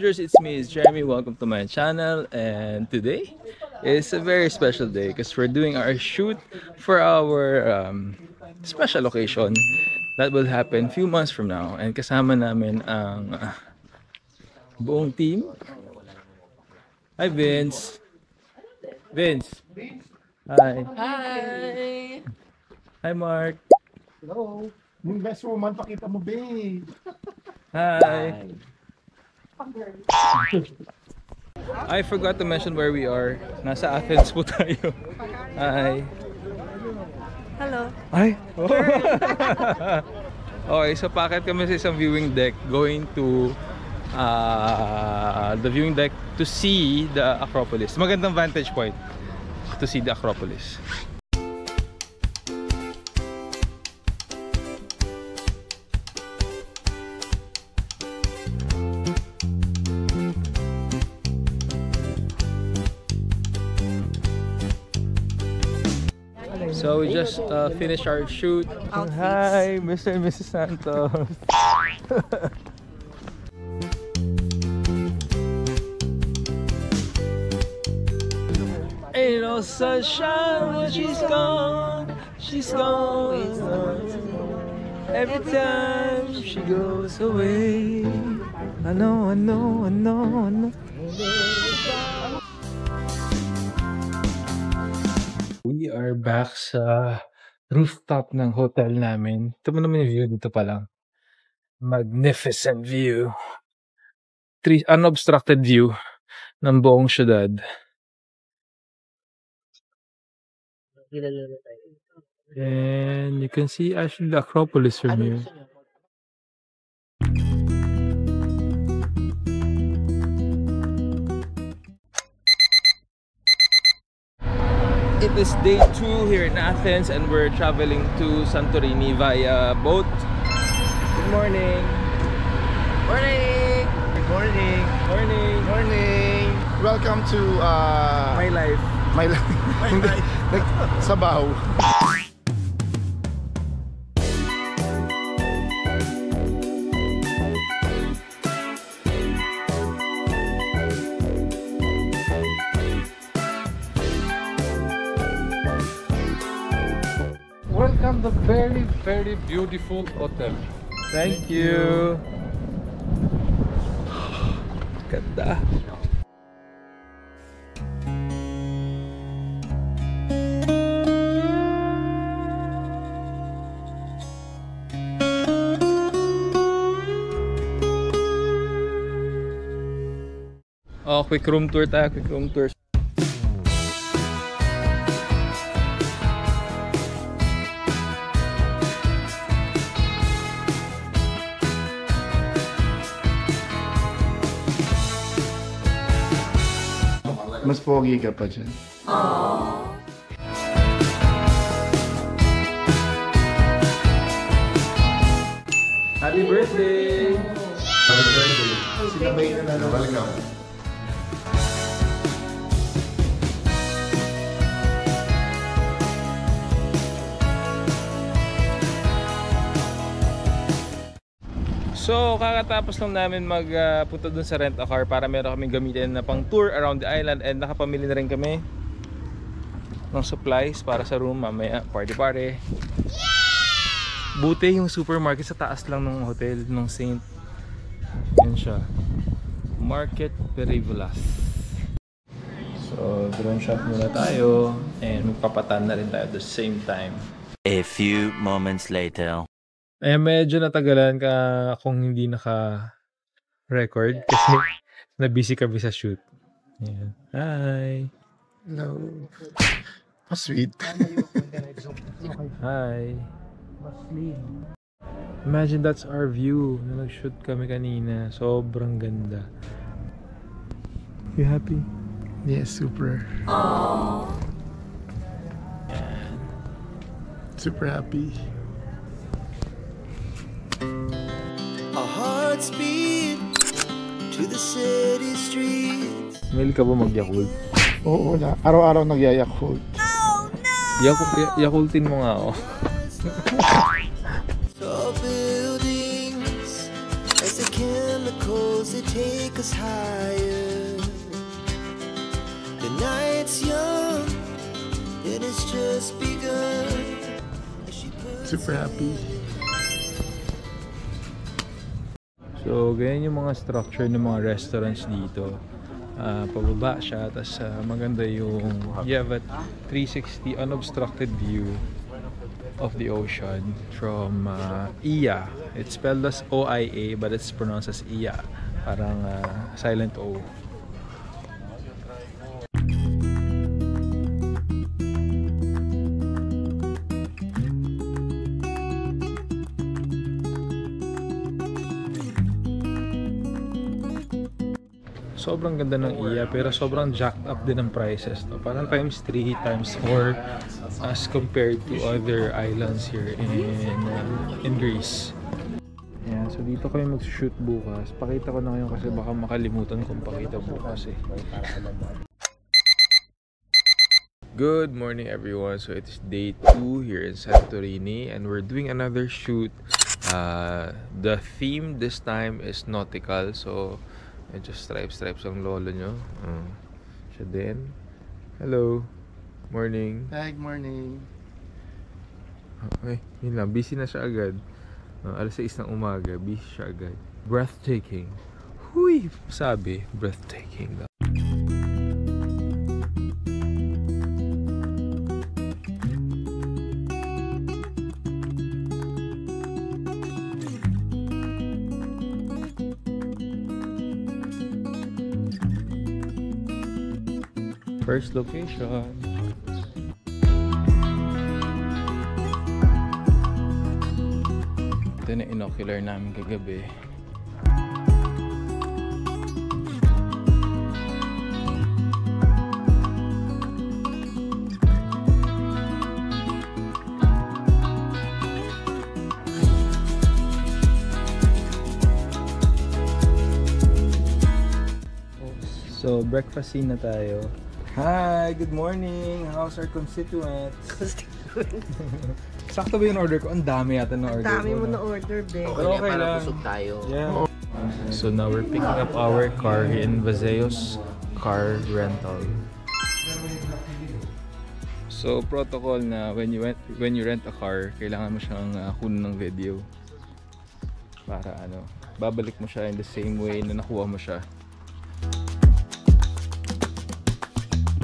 Soldiers, it's me, it's Jeremy. Welcome to my channel, and today is a very special day because we're doing our shoot for our special occasion that will happen a few months from now, and kasama namin ang buong team. Hi Vince. Vince. Hi. Hi! Hi Mark. Hello. Yung best woman, pakita mo, babe. Hi. I forgot to mention where we are. Nasa Athens po tayo. Hi. Hello. Ay. Okay, so packet kami sa isang viewing deck going to the viewing deck to see the Acropolis. Magandang vantage point to see the Acropolis. So we just finished our shoot. Outfits. Hi, Mr. and Mrs. Santos. Ain't no sunshine when she's gone. She's gone. Every time she goes away. I know. We are back sa rooftop ng hotel namin. Ito mo naman yung view dito pa lang. Magnificent view. Unobstructed view ng buong syudad. And you can see actually the Acropolis from here. It is day 2 here in Athens and we're traveling to Santorini via boat. Good morning. Morning! Good morning. Morning. Morning. Welcome to My life. my life. Sabaw. Welcome to very beautiful hotel. Thank you. Ganda. Oh, quick room tour tayo, quick room tour. Mas pogi ka pa dyan. Happy birthday! Happy birthday. Sinabay na welcome. So, kakatapos lang namin magpunta dun sa rent-a-car para meron kaming gamitin na pang tour around the island, and nakapamili na rin kami ng supplies para sa room mamaya, party. Buti yung supermarket sa taas lang ng hotel ng Saint. Yan siya, Market Perivolas. So, drone shot muna tayo and magpapatan na rin tayo at the same time. A few moments later. Eh, medyo natagalan ka kung hindi naka-record kasi na-busy kami sa shoot. Ayan. Hi! Hello. Sweet. Hi! Imagine that's our view na nag-shoot kami kanina. Sobrang ganda. You happy? Yes, super. Ayan. Super happy. Our hearts beat to the city streets. Mail ka ba mag-Yakult? Oo, wala. Araw-araw nagyayakult. Yakultin mo nga ako. Tall buildings as the chemicals they take us higher. The night's young, and it's just begun. Super happy. So, ganyan yung mga structure ng mga restaurants dito. Pababa siya, tapos maganda yung you have a 360 unobstructed view of the ocean from Iya. It's spelled as O-I-A but it's pronounced as Iya. Parang silent O. Sobrang ganda ng Iya pero sobrang jacked up din ng prices, no? Parang times 3, times 4 as compared to other islands here in Greece. Yeah, so dito kayo mag-shoot bukas. Pakita ko na ngayon kasi baka makalimutan kong pakita bukas eh. Good morning everyone. So it is day 2 here in Santorini and we're doing another shoot. The theme this time is nautical, so medyo stripes ang lolo nyo. Siya din. Hello. Morning. Good morning. Okay, yun lang. Busy na siya agad. Alas 6 ng umaga. Busy siya agad. Breathtaking. Huy! Sabi, breathtaking daw. First location. Ito na inocular namin kagabi. So breakfast scene na tayo. Hi, good morning. How's our constituents? Sakto ba yung order ko? Ang dami yata na order ko. Dami mo na order, be. Okay lang. tayo. Yeah. So now we're picking up our car in Vazeos Car Rental. So protocol na when you rent a car, kailangan mo siyang kunin ng video. Para babalik mo siya in the same way na nakuha mo siya.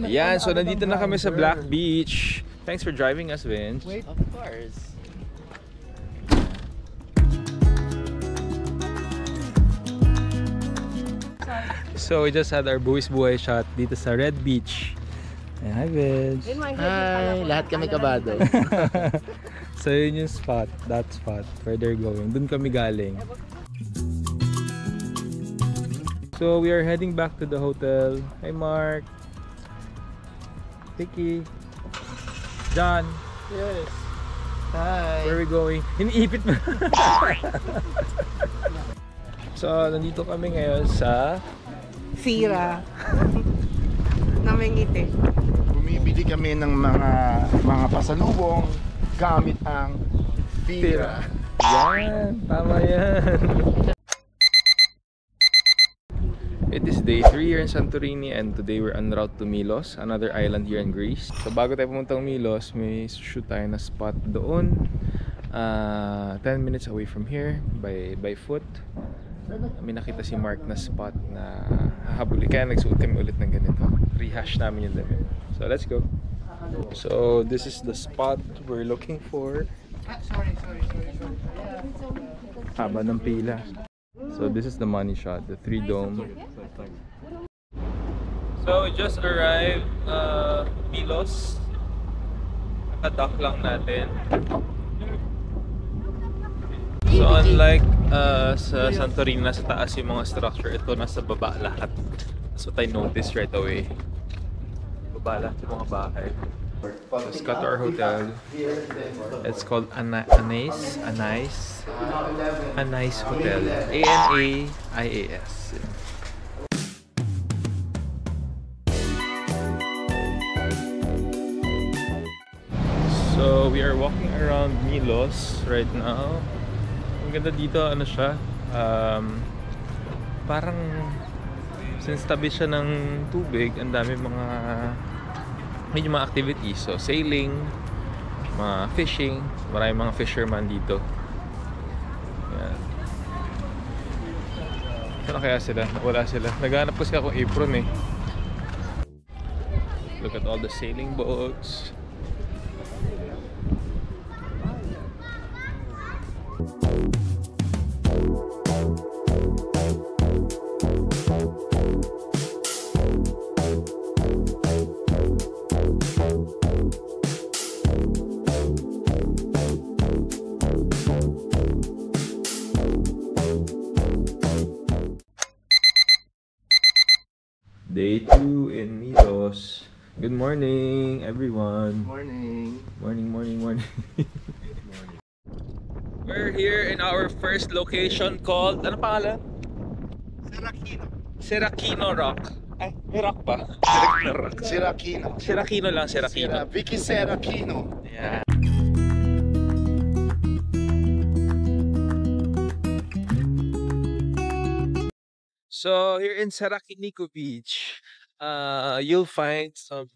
Yan, so nandito na kami sa Black Beach. Thanks for driving us, Vince. Wait, of course. So we just had our buwis buhay shot dito sa Red Beach. Ayan, hi Vince. Hi, lahat kami kabado. So yun yung spot, that spot where they're going. Dun kami galing. So we are heading back to the hotel. Hi Mark. Vicky. John. Yes. Hi. Where are we going? Iniipit mo. So nandito kami ngayon sa Sira. Namingiti. Bumibili kami ng mga pasalubong gamit ang tira. Yan, tama yan. It is day 3 here in Santorini and today we're en route to Milos, another island here in Greece. So bago tayo pumuntang Milos, may shoot tayo na spot doon. 10 minutes away from here by foot. May nakita si Mark na spot na hahabuli. Kaya nagsuot kami ulit ng ganito. Rehash namin yung damit. So let's go. So this is the spot we're looking for. Sorry. Haba ng pila. So this is the money shot, the 3 dome. So we just arrived Milos. Naka-dock lang natin. So unlike sa Santorini, nasa taas yung mga structure, ito nasa baba lahat. That's what I noticed right away. Baba lahat yung mga bahay. Let's go to our hotel. It's called Anais Hotel. ANAIAS. So we are walking around Milos right now. Ang ganda dito, ano siya? parang since tabi siya ng tubig, ang dami mga activities. So sailing, mga fishing, maraming mga fisherman dito. Yan. Saan kaya sila? Wala sila. Naghanap kasi akong apron eh. Look at all the sailing boats. Day 2 in Milos. Good morning, everyone. Morning. Morning. We're here in our first location called, ano pangalan? Serracino Rock. Ay, may rock ba? Serracino. Serracino lang, Serracino. Vicky Serracino. Yeah. So here in Serracinico Beach, you'll find some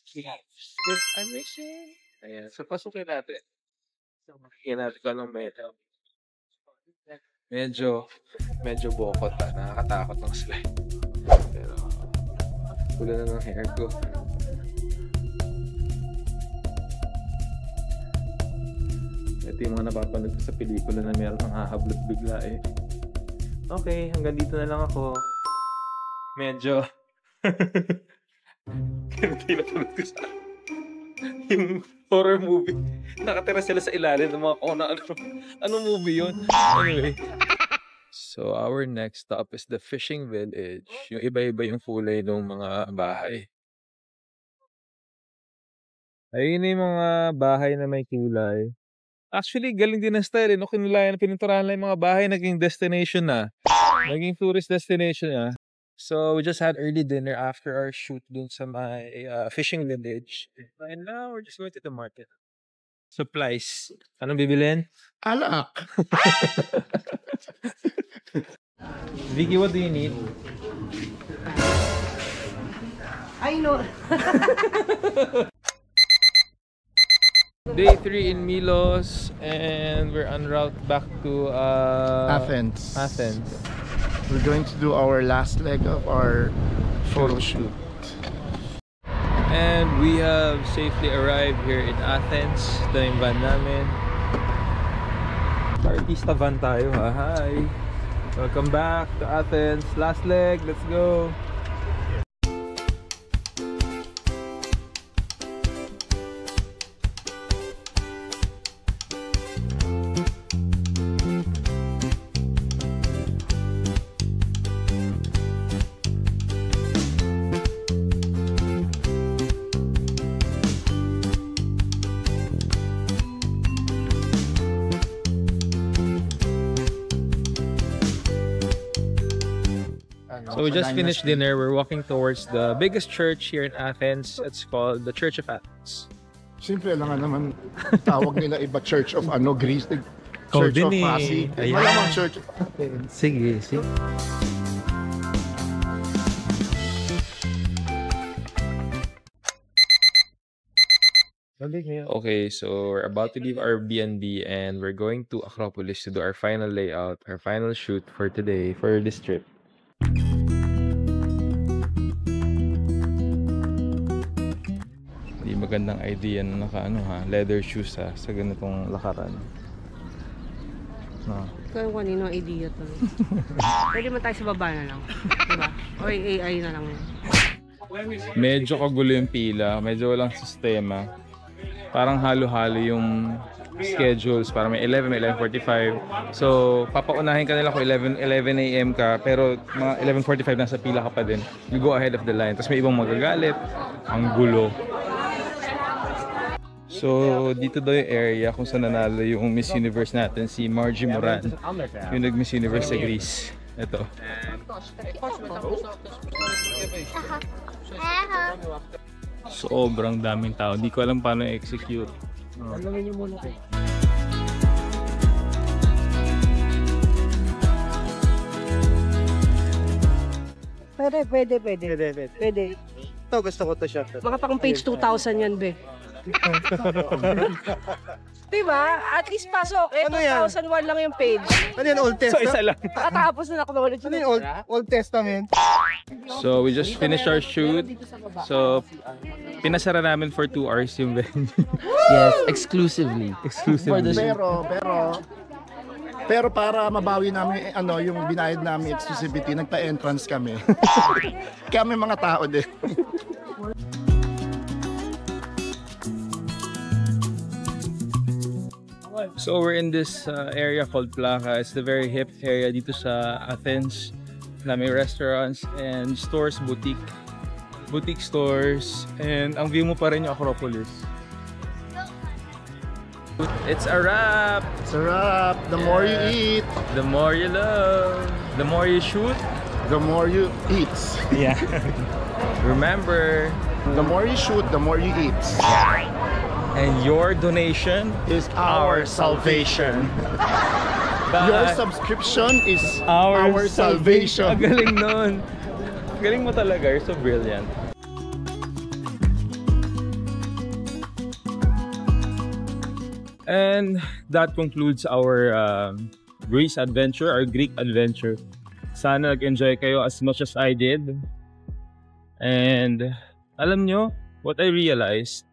caves. I'm missing. Ayan, so pasukin natin. So makikita natin kung anong meron. Medyo bokot pa, nakakatakot ng slide. Pero pula na ng hair ko. Ito yung mga napapanood ko sa pelikula na meron ng hahablot bigla eh. Okay, hanggang dito na lang ako. Medyo hindi napanood ko sa yung horror movie. Nakatira sila sa ilalim ng mga kona. Anong movie yun? Anyway. So, our next stop is the fishing village. Yung iba-iba yung kulay ng mga bahay. Ayun yung mga bahay na may kulay. Actually, galing din ang style. No? Kinulayan, pininturahan lang yung mga bahay. Naging destination na. Naging tourist destination na. So, we just had early dinner after our shoot dun sa my fishing village. And now, we're just going to the market. Supplies. Anong bibilin? Alak. Vicky, what do you need? I know. Day 3 in Milos, and we're en route back to Athens. Athens. We're going to do our last leg of our photo shoot. And we have safely arrived here in Athens. Ito yung van namin. Artista van tayo ha. Hi! Welcome back to Athens. Last leg, let's go! So we just finished dinner. We're walking towards the biggest church here in Athens. It's called the Church of Athens. Simple lang nga naman tawag nila iba Church of Greece. Church of Pasig. Ayan. Malamang Church of Athens. Sige. Okay, so we're about to leave our B&B and we're going to Acropolis to do our final layout, our final shoot for today, for this trip. Hindi magandang idea na leather shoes sa ganitong lakaran. No. Kung kanino idea to. Pwede man tayo sa baba na lang. Diba? O AI na lang. Medyo kagulo yung pila, medyo walang sistema. Parang halo-halo yung schedules. Parang may 11, may 11:45. So, papaunahin ka nila kung 11 a.m. ka, pero mga 11:45 nasa pila ka pa din. You go ahead of the line. Tapos may ibang magagalit. Ang gulo. So, dito daw yung area kung saan nanalo yung Miss Universe natin, si Margie Moran. Yung nag-Miss Universe sa Greece. Ito. Sobrang daming tao. Hindi ko alam paano i-execute. Alamin niyo muna ko. Pwede. Ito, gusto ko to shot. Mga pang page 2,000 yan, be. Diba? At least pasok. Eh, Ano yan? 2001 lang yung page. Ano yan, Old Testament? lang. Nakatapos na acknowledge. Ano yung Old Testament? So, we just finished our shoot. So, pinasara namin for 2 hours yung venue. Yes, exclusively. Exclusively. Pero para mabawi namin yung binayad namin exclusivity, nagpa-entrance kami. Kami mga tao din. So we're in this area called Plaka. It's the very hip area dito sa Athens. May restaurants and stores, boutique stores, and ang view mo pa rin yung Acropolis. It's a wrap! Sarap! The more you eat, The more you love, the more you shoot. the more you eat. Yeah. Remember, The more you shoot, the more you eat. and your donation Is our salvation. Your subscription is our salvation. Ang galing nun. Galing mo talaga. You're so brilliant. And that concludes our Greece adventure, our Greek adventure. Sana nag-enjoy kayo as much as I did. And alam nyo, what I realized,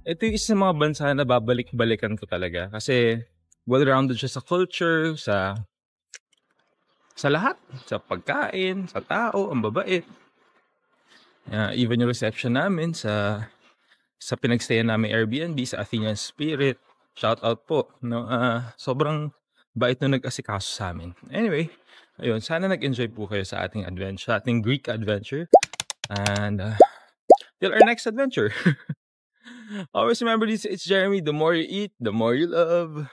ito yung isa sa mga bansa na babalik-balikan ko talaga. Kasi well-rounded siya sa culture, sa lahat. Sa pagkain, sa tao, ang babait. Even yung reception namin sa pinagstayan namin Airbnb, sa Athenian Spirit. Shout out po. No? Sobrang bait na nag-asikaso sa amin. Anyway, ayun, sana nag-enjoy po kayo sa ating adventure, sa ating Greek adventure. And till our next adventure. Always remember this, it's Jeremy. The more you eat, the more you love.